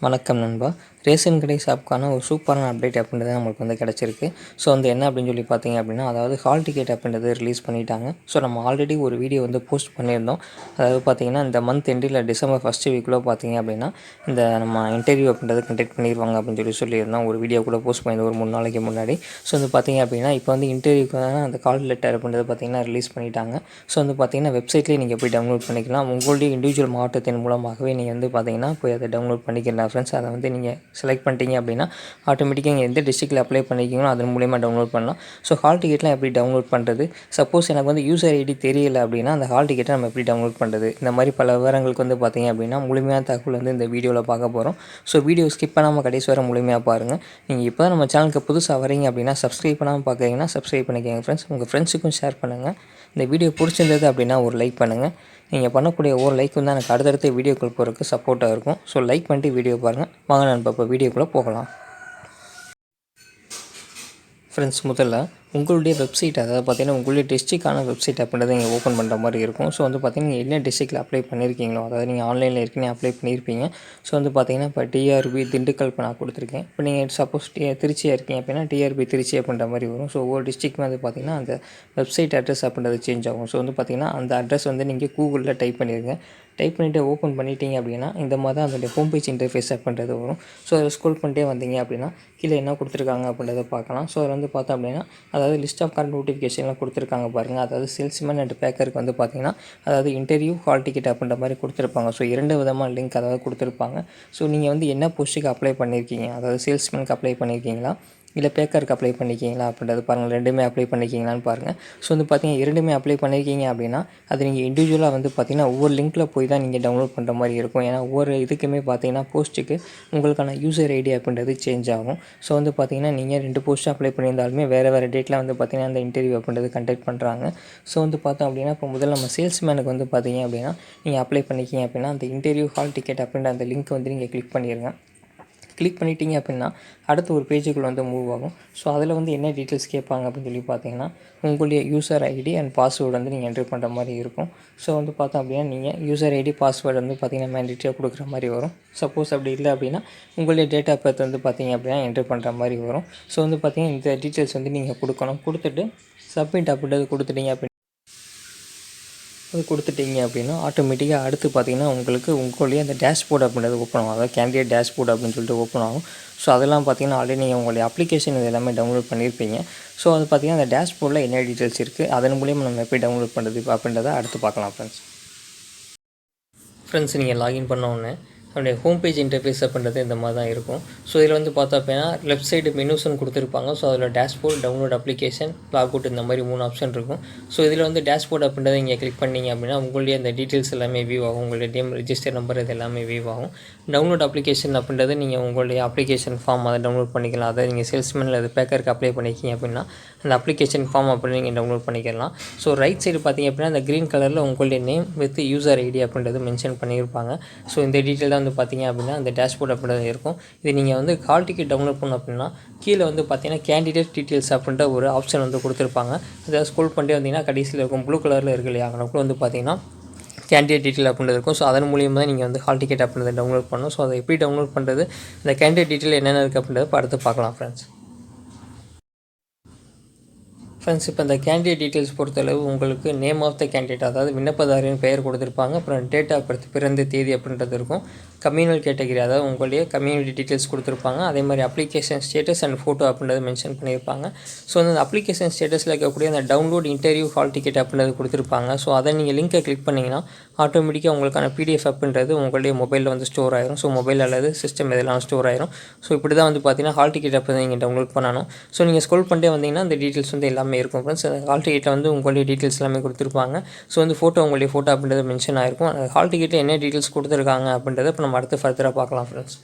வணக்கம் நண்பா. ரேஷன் கடை ஷாப்புக்கான ஒரு சூப்பரான அப்டேட் அப்படின்றது நம்மளுக்கு வந்து கிடச்சிருக்கு. ஸோ வந்து என்ன அப்படின்னு சொல்லி பார்த்தீங்க அப்படின்னா, அதாவது ஹால் டிக்கெட் அப்படின்றது ரிலீஸ் பண்ணிட்டாங்க. ஸோ நம்ம ஆல்ரெடி ஒரு வீடியோ வந்து போஸ்ட் பண்ணியிருந்தோம். அதாவது பார்த்தீங்கன்னா, இந்த மந்த் எண்டில் டிசம்பர் ஃபஸ்ட்டு வீக்குள்ள பார்த்தீங்க அப்படின்னா, இந்த நம்ம இன்டர்வியூ அப்படின்றது கண்டக்ட் பண்ணிடுவாங்க அப்படின்னு சொல்லியிருந்தோம். ஒரு வீடியோ கூட போஸ்ட் பண்ணியிருந்தோம் ஒரு 3 நாளைக்கு முன்னாடி. ஸோ வந்து பார்த்தீங்க அப்படின்னா, இப்போ வந்து இன்டர்வியூக்கான அந்த கால் லெட்டர் அப்படின்றது பார்த்தீங்கன்னா ரிலீஸ் பண்ணிட்டாங்க. ஸோ வந்து பார்த்தீங்கன்னா, வெப்சைட்லேயே நீங்கள் போய் டவுன்லோட் பண்ணிக்கலாம். உங்களுடைய இண்டிவிஜுவல் மாவட்டத்தின் மூலமாகவே நீங்கள் வந்து பார்த்தீங்கன்னா போய் அதை டவுன்லோட் பண்ணிக்கலாம் ஃப்ரெண்ட்ஸ். அதை வந்து நீங்கள் செலக்ட் பண்ணிட்டீங்க அப்படின்னா ஆட்டோமேட்டிக்காக நீங்கள் எந்த டிஸ்ட்ரிக்டில் அப்ளை பண்ணிக்கிங்களோ அதன் மூலிமா டவுன்லோட் பண்ணலாம். ஸோ ஹால் டிக்கெட்லாம் எப்படி டவுன்லோட் பண்ணுறது, சப்போஸ் எனக்கு வந்து யூசர் ஐடி தெரியல அப்படின்னா அந்த ஹால் டிக்கெட்டை நம்ம எப்படி டவுன்லோட் பண்ணுறது, இந்த மாதிரி பல விவரங்களுக்கு வந்து பார்த்தீங்க அப்படின்னா முழுமையான தகவல் வந்து இந்த வீடியோவில் பார்க்க போகிறோம். ஸோ வீடியோ ஸ்கிப் பண்ணாமல் கடைசி வரை முழுமையாக பாருங்கள். நீங்கள் இப்போ தான் நம்ம சேனலுக்கு புதுசாக வரீங்க அப்படின்னா சப்ஸ்கிரைப் பண்ணாமல் பார்க்குறீங்கன்னா சப்ஸ்கிரைப் பண்ணிக்கோங்க ஃப்ரெண்ட்ஸ். உங்கள் ஃப்ரெண்ட்ஸுக்கும் ஷேர் பண்ணுங்கள். இந்த வீடியோ பிடிச்சிருந்தது அப்படின்னா ஒரு லைக் பண்ணுங்கள். நீங்கள் பண்ணக்கூடிய ஒரு லைக் வந்து எனக்கு அடுத்தடுத்த வீடியோக்குள் போகிறதுக்கு சப்போர்ட்டாக இருக்கும். ஸோ லைக் பண்ணிட்டு வீடியோ பாருங்கள். வாங்க நண்பா இப்போ வீடியோக்குள்ளே போகலாம். ஃப்ரெண்ட்ஸ், முதல்ல உங்களுடைய வெப்சைட், அதாவது பார்த்தீங்கன்னா உங்களுடைய டிஸ்ட்ரிக்டான வெப்சைட் அப்படின்றத நீங்கள் ஓப்பன் பண்ணுற மாதிரி இருக்கும். ஸோ வந்து பார்த்தீங்கன்னா நீங்கள் என்ன டிஸ்ட்ரிக்டில் அப்ளை பண்ணியிருக்கீங்களோ, அதாவது நீங்கள் ஆன்லைனில் ஏற்கனவே அப்ளை பண்ணியிருப்பீங்க. ஸோ வந்து பார்த்தீங்கன்னா இப்போ டிஆர்பி திண்டுக்கல் இப்போ நான் கொடுத்துருக்கேன். இப்போ நீங்கள் சப்போஸ் திருச்சியாக இருக்கீங்க அப்படின்னா டிஆர்பி திருச்சி அப்படின்ற மாதிரி வரும். ஸோ ஒவ்வொரு டிஸ்ட்ரிக்ட்மே வந்து பார்த்தீங்கன்னா அந்த வெப்சைட் அட்ரஸ் அப்படின்றது சேஞ்ச் ஆகும். ஸோ வந்து பார்த்தீங்கன்னா அந்த அட்ரஸ் வந்து நீங்கள் கூகுளில் டைப் பண்ணிடுங்க. டைப் பண்ணிவிட்டு ஓப்பன் பண்ணிட்டீங்க அப்படின்னா இந்த மாதிரி தான் அதோடைய ஹோம் பேஜ் இன்டர்ஃபேஸ் அப்படின்றது வரும். ஸோ அதை ஸ்க்ரோல் பண்ணிட்டே வந்தீங்க அப்படின்னா கீழே என்ன கொடுத்துருக்காங்க அப்படின்றத பார்க்கலாம். ஸோ அதில் வந்து பார்த்தோம் அப்படின்னா அதாவது லிஸ்ட் ஆஃப் கார்டு நோட்டிஃபிகேஷன்லாம் கொடுத்துருக்காங்க பாருங்கள். அதாவது சேல்ஸ்மேன் அண்ட் பேக்கருக்கு வந்து பார்த்தீங்கன்னா அதாவது இன்டர்வியூ ஹால் டிக்கெட் அப்படின்ற மாதிரி கொடுத்துருப்பாங்க. ஸோ 2 விதமான லிங்க் அதாவது கொடுத்துருப்பாங்க. ஸோ நீங்கள் வந்து என்ன போஸ்ட்டுக்கு அப்ளை பண்ணியிருக்கீங்க, அதாவது சேல்ஸ்மேனுக்கு அப்ளை பண்ணியிருக்கீங்களா இல்லை பேக்கருக்கு அப்ளை பண்ணிக்கிங்களா அப்படின்றது பாருங்கள். 2மே அப்ளை பண்ணிக்கிங்களான்னு பாருங்கள். ஸோ வந்து பார்த்தீங்கன்னா 2மே அப்ளை பண்ணியிருக்கீங்க அப்படின்னா அது நீங்கள் இண்டிவிஜுவலாக வந்து பார்த்தீங்கன்னா ஒவ்வொரு லிங்க்கில் போய் தான் நீங்கள் டவுன்லோட் பண்ணுற மாதிரி இருக்கும். ஏன்னா ஒவ்வொரு இதுக்குமே பார்த்தீங்கன்னா போஸ்ட்டுக்கு உங்களுக்கான யூசர் ஐடி அப்படின்றது சேஞ்ச் ஆகும். ஸோ வந்து பார்த்தீங்கன்னா நீங்கள் 2 போஸ்ட்டு அப்ளை பண்ணியிருந்தாலுமே வேறு டேட்டில் வந்து பார்த்தீங்கன்னா அந்த இன்டர்வியூ அப்படின்றது கண்டக்ட் பண்ணுறாங்க. ஸோ வந்து பார்த்தோம் அப்படின்னா இப்போ முதல்ல நம்ம சேல்ஸ்மேனுக்கு வந்து பார்த்தீங்க அப்படின்னா நீங்கள் அப்ளை பண்ணிக்கிங்க அப்படின்னா அந்த இன்டர்வியூ ஹால் டிக்கெட் அப்படின்ற அந்த லிங்க் வந்து நீங்கள் கிளிக் பண்ணிடுங்க. கிளிக் பண்ணிட்டீங்க அப்படின்னா அடுத்த ஒரு பேஜுக்குள்ளே வந்து மூவ் ஆகும். ஸோ அதில் வந்து என்ன டீட்டெயில்ஸ் கேட்பாங்க அப்படின்னு சொல்லி பார்த்தீங்கன்னா உங்களுடைய யூசர் ஐடி அண்ட் பாஸ்வேர்டு வந்து நீங்கள் என்ட்ரு பண்ணுற மாதிரி இருக்கும். ஸோ வந்து பார்த்தோம் அப்படின்னா நீங்கள் யூசர் ஐடி பாஸ்வேர்டு வந்து பார்த்தீங்கன்னா மேண்டேட்டரியாக கொடுக்குற மாதிரி வரும். சப்போஸ் அப்படி இல்லை அப்படின்னா உங்களுடைய டேட் ஆஃப் பர்த் வந்து பார்த்தீங்க அப்படின்னா என்ட்ரு பண்ணுற மாதிரி வரும். ஸோ வந்து பார்த்தீங்கன்னா இந்த டீட்டெயில்ஸ் வந்து நீங்கள் கொடுக்கணும். கொடுத்துட்டு சப்மிட் அப்படின்றது கொடுத்துட்டீங்க அப்படின்னா ஆட்டோமேட்டிக்காக அடுத்து பார்த்தீங்கன்னா உங்களுக்கு உங்களுடைய அந்த டேஷ்போர்டு அப்படின்றது ஓப்பன் ஆகும். அதாவது கேண்டிடேட் டேஷ்போர்டு அப்படின்னு சொல்லிட்டு ஓப்பன் ஆகும். ஸோ அதெல்லாம் பார்த்தீங்கன்னா ஆல்ரெடி நீங்கள் உங்களுடைய அப்ளிகேஷன் இது எல்லாமே டவுன்லோட் பண்ணியிருப்பீங்க. ஸோ அது பார்த்தீங்கன்னா அந்த டேஷ்போர்டில் என்ன டீட்டெயில்ஸ் இருக்குது, அதன் மூலியமாக நம்ம எப்படி டவுன்லோட் பண்ணுறது அப்படின்றத அடுத்து பார்க்கலாம் ஃப்ரெண்ட்ஸ். நீங்கள் லாகின் பண்ண உடனே அதனுடைய ஹோம் பேஜ் இன்டர்ஃபேஸ் அப்படின்றது இந்த மாதிரி தான் இருக்கும். ஸோ இதில் வந்து பார்த்தோம் அப்படின்னா லெஃப்ட் சைடு மெனூஸ்ன்னு கொடுத்துருப்பாங்க. ஸோ அதில் dashboard, download application, log out இந்த மாதிரி 3 ஆப்ஷன் இருக்கும். ஸோ இதில் வந்து டேஷ்போர்ட் அப்படின்றத இங்கே கிளிக் பண்ணிங்க அப்படின்னா உங்களுடைய அந்த டீட்டெயில்ஸ் எல்லாமே வியூ ஆகும். உங்களுடைய நேம், ரிஜிஸ்டர் நம்பர் இது எல்லாமே வியூ ஆகும். டவுன்லோட் அப்ளிகேஷன் அப்படின்றது நீங்கள் உங்களுடைய அப்ளிகேஷன் ஃபார்ம் அதை டவுன்லோட் பண்ணிக்கலாம். அதை நீங்கள் சேல்ஸ்மேனில் அது பேக்கருக்கு அப்ளை பண்ணிக்கிங்க அப்படின்னா அந்த அப்ளிகேஷன் ஃபார்ம் அப்படின்னு நீங்கள் டவுன்லோட் பண்ணிக்கலாம். ஸோ ரைட் சைடு பார்த்தீங்க அப்படின்னா அந்த க்ரீன் கலரில் உங்களுடைய நேம் வித் யூசர் ஐடி அப்படின்றது மென்ஷன் பண்ணியிருப்பாங்க. ஸோ இந்த டீட்டெயில் தான் வந்து பார்த்தீங்க அப்படின்னா அந்த டேஷ்போர்ட் அப்படின்றது இருக்கும். இது நீங்கள் வந்து ஹால் டிக்கெட் டவுன்லோட் பண்ணணும் அப்படின்னா கீழே வந்து பார்த்தீங்கன்னா கேண்டிடேட் டீட்டெயில்ஸ் அப்படின்ற ஒரு ஆப்ஷன் வந்து கொடுத்துருப்பாங்க. அதை ஸ்க்ரோல் பண்ணிட்டே வந்தீங்கன்னா கடைசியில் இருக்கும் ப்ளூ கலரில் இருக்கு இல்லையா, அங்கே வந்து பார்த்தீங்கன்னா கேண்டிடேட் டீட்டெயில் அப்படின்றது இருக்கும். ஸோ அதன் மூலியமாக தான் நீங்கள் வந்து ஹால் டிக்கெட் அப்படின்றத டவுன்லோட் பண்ணணும். ஸோ அதை எப்படி டவுன்லோட் பண்ணுறது, அந்த கேண்டிடேட் டீட்டெயில் என்னென்ன இருக்குது அப்படின்றத அடுத்து பார்க்கலாம் ஃப்ரெண்ட்ஸ். இப்போ இந்த கேண்டிடேட் டீட்டெயில்ஸ் பொறுத்தளவு உங்களுக்கு நேம் ஆஃப் த கேண்டிடேட், அதாவது விண்ணப்பதாரின் பெயர் கொடுத்துருப்பாங்க. அப்புறம் டேட் ஆஃப் பர்த், பிறந்த தேதி அப்படின்றது இருக்கும். கம்யூனல் கேட்டகரி, அதாவது உங்களுடைய கம்யூனிட்டி டீட்டெயில்ஸ் கொடுத்துருப்பாங்க. அதே மாதிரி அப்ளிகேஷன் ஸ்டேட்டஸ் அண்ட் ஃபோட்டோ அப்படின்றது மென்ஷன் பண்ணியிருப்பாங்க. ஸோ அந்த அப்ளிகேஷன் ஸ்டேட்டஸில் இருக்கக்கூடிய அந்த டவுன்லோட் இன்டர்வியூ ஹால் டிக்கெட் அப்படின்றது கொடுத்துருப்பாங்க. ஸோ அதை நீங்கள் லிங்கை கிளிக் பண்ணிங்கன்னா ஆட்டோமேட்டிக்காக உங்களுக்கான பிடிஎஃப் அப்படின்றது உங்களுடைய மொபைலில் வந்து ஸ்டோர் ஆயிரும். ஸோ மொபைல் அல்லது சிஸ்டம் இதெல்லாம் ஸ்டோர் ஆயிரும். ஸோ இப்படி தான் வந்து பார்த்தீங்கன்னா ஹால் டிக்கெட் அப்போ நீங்கள் டவுன்லோட் பண்ணணும். ஸோ நீங்கள் ஸ்க்ரோல் பண்ணிட்டே வந்தீங்கன்னா அந்த டீட்டெயில்ஸ் வந்து எல்லாமே இருக்கும் ஃப்ரெண்ட்ஸ். ஹால் டிக்கெட்டில் வந்து உங்களுடைய டீட்டெயில்ஸ் எல்லாமே கொடுத்துருப்பாங்க. ஸோ வந்து ஃபோட்டோ, உங்களுடைய ஃபோட்டோ அப்படின்றது மென்ஷன் ஆயிருக்கும். ஹால் டிக்கெட்டில் என்ன டீட்டெயில்ஸ் கொடுத்துருக்காங்க அப்படின்றத இப்போ நம்ம அடுத்து ஃபர்தராக பார்க்கலாம் ஃப்ரெண்ட்ஸ்.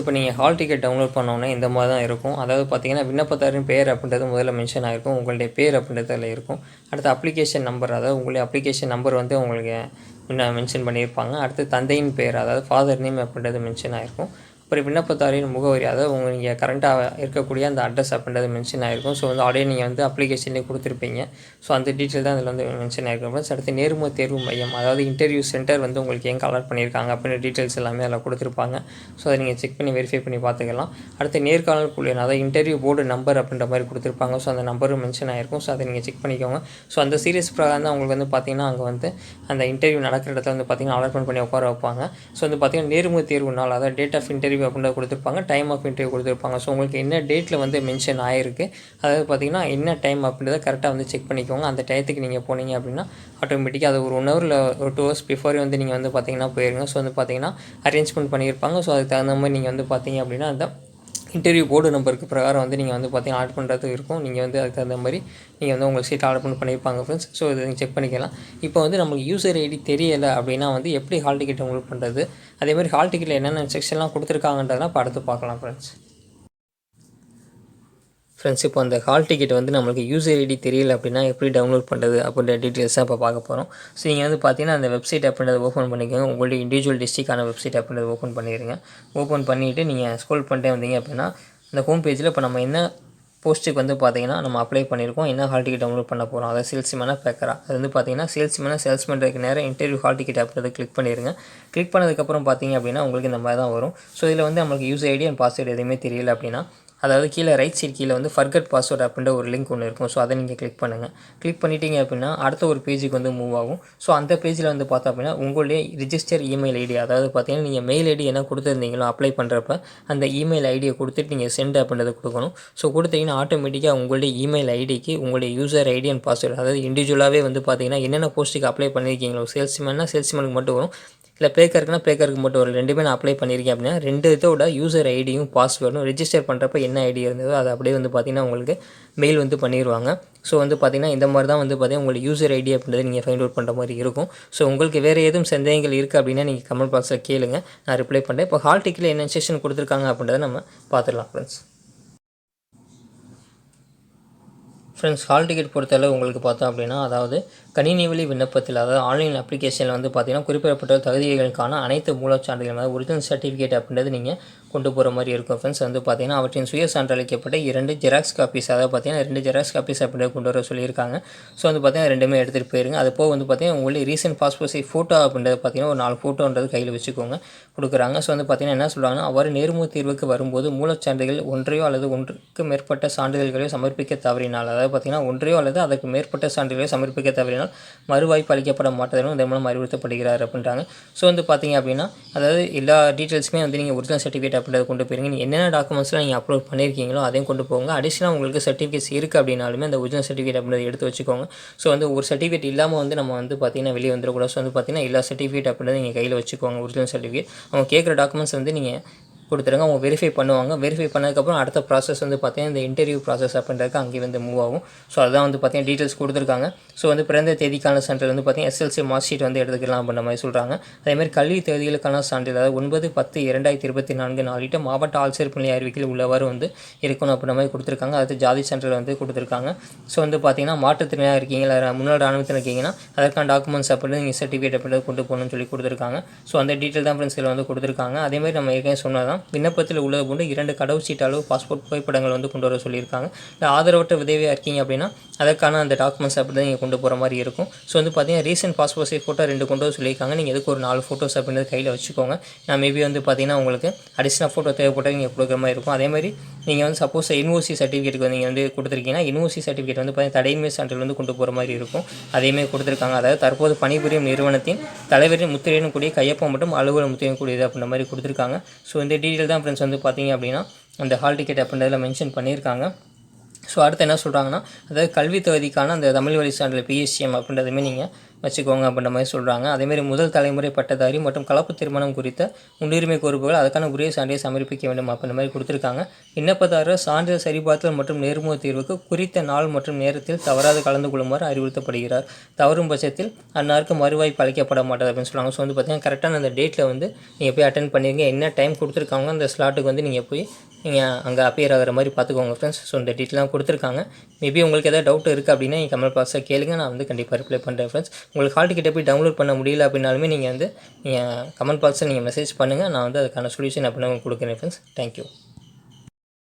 இப்போ நீங்கள் ஹால் டிக்கெட் டவுன்லோட் பண்ணோன்னே இந்த மாதிரி தான் இருக்கும். அதாவது பார்த்தீங்கன்னா விண்ணப்பதாரின் பெயர் அப்படின்றது முதல்ல மென்ஷன் ஆகிருக்கும். உங்களுடைய பேர் அப்படின்றது அதில் இருக்கும். அடுத்து அப்ளிகேஷன் நம்பர், அதாவது உங்களுடைய அப்ளிகேஷன் நம்பர் வந்து உங்களுக்கு மென்ஷன் பண்ணியிருப்பாங்க. அடுத்து தந்தையின் பெயர், அதாவது ஃபாதர் நேம் அப்படின்றது மென்ஷன் ஆகிருக்கும். அப்புறம் விண்ணப்பதாரின் முகவரி, அதாவது நீங்கள் கரண்ட்டாக இருக்கக்கூடிய அந்த அட்ரஸ் அப்படின்றது மென்ஷன் ஆகிருக்கும். ஸோ வந்து ஆல்ரெடி நீங்கள் வந்து அப்ளிகேஷன்லேயே கொடுத்துருப்பீங்க. ஸோ அந்த டீட்டெயில் தான் அதில் வந்து மென்ஷன் ஆகிருக்கும் ஃப்ரெண்ட்ஸ். அடுத்து நேர்முக தேர்வு மையம், அதாவது இன்டர்வியூ சென்டர் வந்து உங்களுக்கு எங்கே அலாட் பண்ணியிருக்காங்க அப்படின்ற டீட்டெயில்ஸ் எல்லாமே அதில் கொடுத்துருப்பாங்க. ஸோ அதை நீங்கள் செக் பண்ணி வெரிஃபை பண்ணி பார்த்துக்கலாம். அடுத்து நேர்காணல் குழு, அதாவது இன்டர்வியூ போர்டு நம்பர் அப்படின்ற மாதிரி கொடுத்துருப்பாங்க. ஸோ அந்த நம்பரும் மென்ஷன் ஆகிருக்கும். ஸோ அதை நீங்கள் செக் பண்ணிக்கோங்க. ஸோ அந்த சீரியஸ் பிரகாரம் தான் உங்களுக்கு வந்து பார்த்திங்கன்னா அங்கே வந்து அந்த இன்டர்வியூ நடக்கிற இடத்துல வந்து பார்த்திங்கன்னா அலாட்மெண்ட் பண்ணி உட்கார வைப்பாங்க. ஸோ வந்து பார்த்திங்கன்னா நேர்முக தேர்வு நாள், அதாவது டேட் ஆஃப் இன்டர்வியூ அப்படின்றத கொடுத்துருப்பாங்க, டைம் ஆஃப் இன்டர்வியூ கொடுத்துருப்பாங்க. ஸோ உங்களுக்கு என்ன டேட்டில் வந்து மென்ஷன் ஆகிருக்கு, அதாவது பார்த்திங்கன்னா என்ன டைம் அப்படின்றத கரெக்டாக வந்து செக் பண்ணிக்கோங்க. அந்த டயத்துக்கு நீங்கள் போனீங்க அப்படின்னா ஆட்டோமேட்டிக்காக அது ஒரு 1 ஹவர் இல்லை ஒரு 2 ஹவர்ஸ் பிஃபோரே வந்து நீங்கள் வந்து பார்த்திங்கன்னா போயிருங்க. ஸோ வந்து பார்த்திங்கன்னா அரேஞ்ச்மெண்ட் பண்ணியிருப்பாங்க. ஸோ அதுக்கு தகுந்த மாதிரி நீங்கள் வந்து பார்த்திங்க அப்படின்னா அந்த இன்டர்வியூ போர்டு நம்பருக்கு பிரகாரம் வந்து நீங்கள் வந்து பார்த்திங்கன்னா ஆட் பண்ணுறது இருக்கும். நீங்கள் வந்து அதுக்கு தகுந்த மாதிரி நீங்கள் வந்து உங்கள் சீட் ஆட் பண்ணியிருப்பாங்க ஃப்ரெண்ட்ஸ். ஸோ இதை நீங்கள் செக் பண்ணிக்கலாம். இப்போ வந்து நமக்கு யூசர் ஐடி தெரியலை அப்படின்னா வந்து எப்படி ஹால் டிக்கெட் உங்களுக்கு பண்ணுறது, அதேமாதிரி ஹால் டிக்கெட்டில் என்னென்ன செக்ஷன்லாம் கொடுத்துருக்காங்கன்றதெல்லாம் இப்போ அடுத்து பார்க்கலாம் ஃப்ரெண்ட்ஸ். இப்போ அந்த ஹால் டிக்கெட் வந்து நம்மளுக்கு யூசர் ஐடி தெரியல அப்படின்னா எப்படி டவுன்லோட் பண்ணுறது அப்படின்ற டீட்டெயில்ஸ் தான் இப்போ பார்க்க போகிறோம். ஸோ நீங்கள் வந்து பார்த்தீங்கன்னா அந்த வெப்சைட் அப்படின்றத ஓப்பன் பண்ணிக்கோங்க. உங்களுடைய இண்டிவிஜுவல் டிஸ்ட்ரிக்டான வெப்சைட் அப்படின்றத ஓப்பன் பண்ணிடுங்க. ஓப்பன் பண்ணிவிட்டு நீங்கள் ஸ்க்ரோல் பண்ணிட்டே வந்தீங்க அப்படின்னா அந்த ஹோம் பேஜில் இப்போ நம்ம என்ன போஸ்ட்டுக்கு வந்து பார்த்தீங்கன்னா நம்ம அப்ளை பண்ணியிருக்கோம், என்ன ஹால் டிக்கெட் டவுன்லோட் பண்ண போகிறோம், அதாவது சேல்ஸ்மேனா பேக்கரா, அது வந்து பார்த்தீங்கன்னா சேல்ஸ்மேனுக்கு நேரம் இன்டர்வியூ ஹால் டிக்கெட் அப்படின்றத கிளிக் பண்ணிடுங்க. கிளிக் பண்ணதுக்கப்புறம் பார்த்தீங்க அப்படின்னா உங்களுக்கு இந்த மாதிரி தான் வரும். ஸோ இதில் வந்து நம்மளுக்கு யூசர் ஐடி அண்ட் பாஸ்வேர்டு எதுவுமே தெரியல அப்படின்னா, அதாவது கீழே ரைட் சைட் கீழே வந்து ஃபர்கட் பாஸ்வேர்டு அப்படின்ற ஒரு லிங்க் ஒன்று இருக்கும். ஸோ அதை நீங்கள் கிளிக் பண்ணுங்கள். கிளிக் பண்ணிட்டீங்க அப்படின்னா அடுத்த ஒரு பேஜுக்கு வந்து மூவ் ஆகும். ஸோ அந்த பேஜில் வந்து பார்த்தோம் அப்படின்னா உங்களுடைய ரிஜிஸ்டர் இமெயில் ஐடி, அதாவது பார்த்தீங்கன்னா நீங்கள் மெயில் ஐடி என்ன கொடுத்துருந்தீங்களோ அப்ளை பண்ணுறப்ப அந்த இமெயில் ஐடியை கொடுத்துட்டு நீங்கள் சென்ட் அப்படின்றத கொடுக்கணும். ஸோ கொடுத்தீங்கன்னா ஆட்டோமேட்டிக்காக உங்களுடைய இமெயில் ஐடிக்கு உங்களுடைய யூசர் ஐடி அண்ட் பாஸ்வேர்டு, அதாவது இண்டிவிஜுவலாகவே வந்து பார்த்தீங்கன்னா என்னென்ன போஸ்ட்டுக்கு அப்ளை பண்ணியிருக்கீங்களோ, சேல்ஸ்மேனுக்கு மட்டும் வரும், இல்லை பேக்கருக்கு மட்டும் வரும். ரெண்டுமே நான் அப்ளை பண்ணியிருக்கேன் அப்படின்னா 2 இதோட யூசர் ஐடியும் பாஸ்வேர்டும் ரெஜிஸ்டர் பண்ணுறப்ப என்ன ஐடி இருந்ததோ அதை அப்படியே வந்து பார்த்திங்கன்னா உங்களுக்கு மெயில் வந்து பண்ணிடுவாங்க. ஸோ வந்து பார்த்திங்கன்னா இந்த மாதிரி தான் வந்து பார்த்திங்கன்னா உங்களுக்கு யூசர் ஐடி அப்படின்றத நீங்கள் ஃபைண்ட் அவுட் பண்ணுற மாதிரி இருக்கும். ஸோ உங்களுக்கு வேறு எதுவும் சந்தேகங்கள் இருக்குது அப்படின்னா நீங்கள் கமெண்ட் பாக்ஸில் கேளுங்க, நான் ரிப்ளை பண்ணுறேன். இப்போ ஹால் டிக்கெட்டில் என்ன செக்ஷன் கொடுத்துருக்காங்க அப்படின்றத நம்ம பார்த்துடலாம் ஃப்ரெண்ட்ஸ். ஹால் டிக்கெட் பொறுத்தளவு உங்களுக்கு பார்த்தோம் அப்படின்னா, அதாவது கணினி வழி விண்ணப்பத்தில், அதாவது ஆன்லைன் அப்ளிகேஷனில் வந்து பார்த்திங்கன்னா குறிப்பிடப்பட்ட தகுதிகளுக்கான அனைத்து மூலச்சான்றுகள், அதாவது ஒரிஜினல் சர்டிஃபிகேட் அப்படின்றது நீங்கள் கொண்டு போகிற மாதிரி இருக்கும் ஃப்ரெண்ட்ஸ். வந்து பார்த்திங்கன்னா அவற்றின் சுய சான்றளிக்கப்பட்ட 2 ஜெராக்ஸ் காப்பீஸ், அதாவது பார்த்திங்கன்னா 2 ஜெராக்ஸ் காப்பீஸ் அப்படின்றத கொண்டு வர சொல்லியிருக்காங்க. ஸோ வந்து பார்த்திங்கன்னா 2மே எடுத்துகிட்டு போயிருங்க. அது போக வந்து பார்த்திங்கன்னா உங்களுடைய ரீசென்ட் பாஸ்போர்ட் சைஸ் ஃபோட்டோ அப்படின்றது பார்த்திங்கன்னா ஒரு 4 ஃபோட்டோன்றது கையில் வச்சுக்கோங்க, கொடுக்குறாங்க. ஸோ வந்து பார்த்திங்கன்னா என்ன சொல்கிறாங்கன்னா, அவ்வாறு நேர்முக தேர்வுக்கு வரும்போது மூலச்சான்றுகள் ஒன்றையோ அல்லது ஒன்றுக்கு மேற்பட்ட சான்றிதழ்களையோ சமர்ப்பிக்க தவறினால், அதாவது பார்த்திங்கன்னா ஒன்றையோ அல்லது அதற்கு மேற்பட்ட சான்றிதழ்களை சமர்ப்பிக்க தவறினால் மறுவாய்ப்பு அளிக்கப்பட மாட்டதும் இதன் மூலம் அறிவுறுத்தப்படுகிறார் அப்படின்றாங்க. ஸோ வந்து பார்த்திங்க அப்படின்னா, அதாவது எல்லா டீட்டெயில்ஸுமே வந்து நீங்கள் ஒரிஜினல் சர்டிஃபிகேட் அப்படின்றத கொண்டு போயிருங்க. நீங்கள் என்னென்ன டாக்குமெண்ட்ஸ்லாம் நீங்கள் அப்லோட் பண்ணியிருக்கீங்களோ அதையும் கொண்டு போங்க. அடிஷனலாக உங்களுக்கு சர்டிஃபிகேட்ஸ் இருக்குது அப்படின்னாலுமே அந்த ஒரிஜினல் சர்டிஃபிகேட் அப்படின்றத எடுத்து வச்சுக்கோங்க. ஸோ வந்து ஒரு சர்டிஃபிகேட் இல்லாமல் வந்து நம்ம வந்து பார்த்திங்கன்னா வெளியே வந்துடக்கூடாது. ஸோ வந்து பார்த்திங்கன்னா எல்லா சர்டிஃபிகேட் அப்படின்றத நீங்கள் கையில் வச்சுக்கோங்க. ஒரிஜினல் சர்டிஃபிகேட் அவங்க கேட்குற டாக்குமெண்ட்ஸ் வந்து நீங்கள் கொடுத்துருங்க. அவங்க வெரிஃபை பண்ணுவாங்க. வெரிஃபை பண்ணதுக்கப்புறம் அடுத்த ப்ராசஸ் வந்து பார்த்திங்கன்னா இந்த இன்டர்வியூ ப்ராசஸ் அப்படின்றதுக்கு அங்கே வந்து மூவ் ஆகும். ஸோ அதுதான் வந்து பார்த்திங்கன்னா டீட்டெயில்ஸ் கொடுத்துருக்காங்க. ஸோ வந்து பிறந்த தேதிக்கான சான்றிதழ் வந்து பார்த்திங்கன்னா SLC மார்க் ஷீட் வந்து எடுத்துக்கலாம் அப்படின்ற மாதிரி சொல்கிறாங்க. அதேமாதிரி கல்வி தேதிகளுக்கான சான்றிதழ், அதாவது 9/10/2024 நாளிட்ட மாவட்ட ஆட்சியர் பணி அறிவிக்கையில் உள்ளவாறு வந்து இருக்கணும் அப்படின்ற மாதிரி கொடுத்துருக்காங்க. அடுத்து ஜாதி சான்றிதழ் வந்து கொடுத்துருக்காங்க. ஸோ வந்து பார்த்திங்கன்னா மாற்றுத்திறனாக இருக்கீங்களா, முன்னாள் ராணுவத்தில் இருக்கீங்கன்னா அதற்கான டாக்குமெண்ட்ஸ் அப்படின்னு நீங்கள் சர்டிஃபிகேட் அப்படின்றத கொண்டு போகணும்னு சொல்லி கொடுத்துருக்காங்க. ஸோ அந்த டீட்டெயில் தான் ஃப்ரெண்ட்ஸ் இதில் வந்து கொடுத்துருக்காங்க. அதேமாதிரி நம்ம ஏற்கனவே சொன்னதான் விண்ணப்பத்தில் உள்ளது போன்று 2 கடவுச்சீட்டு அளவு பாஸ்போர்ட் புகைப்படங்கள் வந்து கொண்டு வர சொல்லியிருக்காங்க. இல்லை ஆதரவற்ற விதவியாக இருக்கீங்க அப்படின்னா அதற்கான அந்த டாக்குமெண்ட்ஸ் அப்படி தான் நீங்கள் கொண்டு போகிற மாதிரி இருக்கும். ஸோ வந்து பார்த்தீங்கன்னா ரீசென்ட் பாஸ்போர்ட் சைஸ் ஃபோட்டோ 2 கொண்டு வர சொல்லியிருக்காங்க. நீங்கள் எதுக்கு ஒரு 4 ஃபோட்டோஸ் அப்படின்றது கையில் வச்சுக்கோங்க. நான் மேபி வந்து பார்த்தீங்கன்னா உங்களுக்கு அடிஷனல் ஃபோட்டோ தேவைப்பட்டால் நீங்கள் கொடுக்குற மாதிரி இருக்கும். அதேமாதிரி நீங்கள் வந்து சப்போஸ் யூனிவர்சிட்டி சர்டிஃபிகேட்டுக்கு நீங்கள் வந்து கொடுத்துருக்கீங்கன்னா யூனிவர்சிட்டி சர்டிஃபிகேட் வந்து பார்த்தீங்கன்னா தடையின்மை சான்றிதழ் வந்து கொண்டு போகிற மாதிரி இருக்கும். அதேமாதிரி கொடுத்துருக்காங்க. அதாவது தற்போது பணிபுரியும் நிறுவனத்தின் தலைவரின் முத்திரையினும் கூடிய கையொப்பம் மற்றும் அலுவலக முத்திரையும் கூடியது அப்படின்ற மாதிரி கொடுத்துருக்காங்க. ஸோ இந்த டீட்டெயில் தான் ஃப்ரெண்ட்ஸ் வந்து பார்த்தீங்க அப்படின்னா அந்த ஹால் டிக்கெட் அப்படின்றதில் மென்ஷன் பண்ணியிருக்காங்க. ஸோ அடுத்து என்ன சொல்கிறாங்கன்னா, அதாவது கல்வி தகுதிக்கான அந்த தமிழ் வழி சான்றிதழ் PSCM அப்படின்றதுமே நீங்கள் வச்சுக்கோங்க அப்படின்ற மாதிரி சொல்கிறாங்க. அதேமாதிரி முதல் தலைமுறை பட்டதாரி மற்றும் கலப்பு திருமணம் குறித்த முன்னுரிமை கோருபவர்கள் அதுக்கான உரிய சான்றிதழை சமர்ப்பிக்க வேண்டும் அப்படின்ற மாதிரி கொடுத்துருக்காங்க. விண்ணப்பதாரர் சான்றிதழ் சரிபார்த்தல் மற்றும் நேர்முக தேர்வுக்கு குறித்த நாள் மற்றும் நேரத்தில் தவறாது கலந்து கொள்ளுமாறு அறிவுறுத்தப்படுகிறார். தவறும் பட்சத்தில் அந்நாருக்கு மறுவாய்ப்பு அளிக்கப்பட மாட்டாது அப்படின்னு சொல்கிறாங்க. ஸோ வந்து பார்த்திங்கன்னா கரெக்டான அந்த டேட்டில் வந்து நீங்கள் போய் அட்டென்ட் பண்ணிடுங்க. என்ன டைம் கொடுத்துருக்காங்க அந்த ஸ்லாட்டுக்கு வந்து நீங்கள் போய் நீங்கள் அங்கே அப்பியர் ஆகிற மாதிரி பார்த்துக்கோங்க ஃப்ரெண்ட்ஸ். ஸோ இந்த டீட்டெயிலாம் கொடுத்துருக்காங்க. மேபி உங்களுக்கு எதாவது டவுட் இருக்குது அப்படின்னா நீங்கள் கமெண்ட் பாக்ஸில் கேளுங்க, நான் வந்து கண்டிப்பாக ரிப்ளை பண்ணுறேன் ஃப்ரெண்ட்ஸ். உங்களுக்கு ஹால் டிக்கெட் எப்படி டவுன்லோட் பண்ண முடியல அப்படின்னாலுமே நீங்கள் கமெண்ட் பாக்ஸில் மெசேஜ் பண்ணுங்கள், நான் வந்து அதுக்கான சொல்யூஷன் அப்படின்னு கொடுக்குறேன் ஃப்ரெண்ட்ஸ். தேங்க்யூ.